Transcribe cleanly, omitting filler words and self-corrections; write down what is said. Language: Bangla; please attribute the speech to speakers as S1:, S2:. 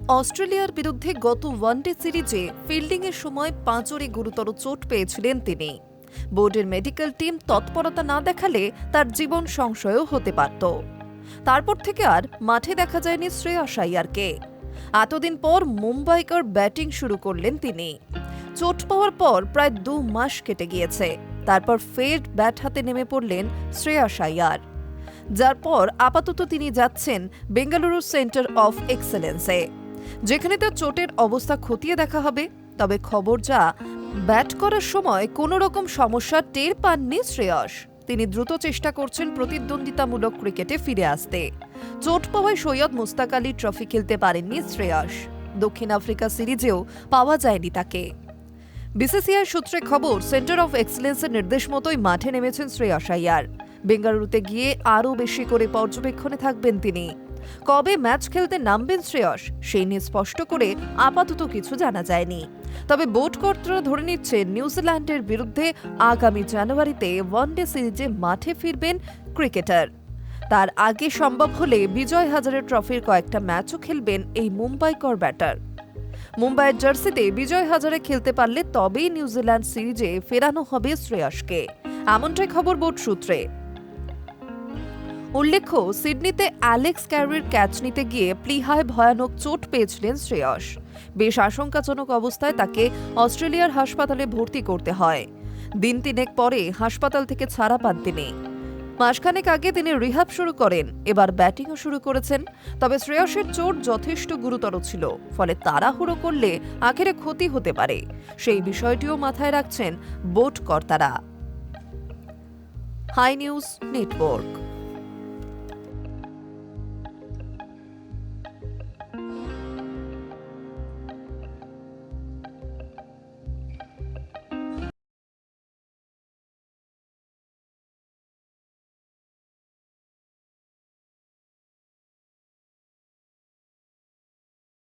S1: অস্ট্রেলিয়ার বিরুদ্ধে গত ওয়ানডে সিরিজে ফিল্ডিংয়ের সময় পাঁজরে গুরুতর চোট পেয়েছিলেন তিনি। বোর্ডের মেডিকেল টিম তৎপরতা না দেখালে তার জীবন সংশয়ও হতে পারত। তারপর থেকে আর মাঠে দেখা যায়নি শ্রেয়াস আইয়ারকে। এতদিন পর মুম্বাইকার ব্যাটিং শুরু করলেন তিনি। চোট পাওয়ার পর প্রায় 2 মাস কেটে গিয়েছে। তারপর ফের ব্যাট হাতে নেমে পড়লেন শ্রেয়াস আইয়ার, যার পর আপাতত তিনি যাচ্ছেন বেঙ্গালুরু সেন্টার অফ এক্সেলেন্সে, যেখানে তার চোটের অবস্থা খতিয়ে দেখা হবে। তবে খবর যা, ব্যাট করার সময় কোনো রকম সমস্যা টের পাননি শ্রেয়াস। তিনি দ্রুত চেষ্টা করছেন প্রতিদ্বন্দ্বিতামূলক ক্রিকেটে ফিরে আসতে। চোট পাওয়ায় সৈয়দ মুস্তাক আলী ট্রফি খেলতে পারেননি শ্রেয়াস। দক্ষিণ আফ্রিকা সিরিজেও পাওয়া যায়নি তাকে। বিসিসিআই সূত্রে খবর, সেন্টার অফ এক্সেলেন্সের নির্দেশ মতোই মাঠে নেমেছেন শ্রেয়াস আইয়ার। বেঙ্গালুরুতে গিয়ে আরও বেশি করে পর্যবেক্ষণে থাকবেন তিনি। কবে ম্যাচ খেলতে নামবেন শ্রেয়াস, সেই নিয়ে স্পষ্ট করে আপাতত কিছু জানা যায়নি। তবে বোর্ড কর্তারা ধরে নিচ্ছেন নিউজিল্যান্ডের বিরুদ্ধে আগামী জানুয়ারিতে ওয়ানডে সিরিজে মাঠে ফিরবেন ক্রিকেটার। তার আগে সম্ভব হলে বিজয় হাজারে ট্রফির কয়েকটা ম্যাচও খেলবেন এই মুম্বাইকর ব্যাটার। মুম্বাইয়ের জার্সিতে বিজয় হাজারে খেলতে পারলে তবেই নিউজিল্যান্ড সিরিজে ফেরানো হবে শ্রেয়াসকে, এমনটাই খবর বোর্ড সূত্রে। উল্লেখ্য, সিডনিতে অ্যালেক্স ক্যারির ক্যাচ নিতে গিয়ে প্লীহায় ভয়ানক চোট পেয়েছিলেন শ্রেয়াস। বেশ আশঙ্কাজনক অবস্থায় তাকে অস্ট্রেলিয়ার হাসপাতালে ভর্তি করতে হয়। দিন 3 পরে হাসপাতাল থেকে ছাড়া পান তিনি। মাসখানেক আগে তিনি রিহাব শুরু করেন, এবার ব্যাটিংও শুরু করেছেন। তবে শ্রেয়াসের চোট যথেষ্ট গুরুতর ছিল, ফলে তাড়াহুড়ো করলে আখেরে ক্ষতি হতে পারে। সেই বিষয়টিও মাথায় রাখছেন বোর্ড কর্তারা। Hi news network.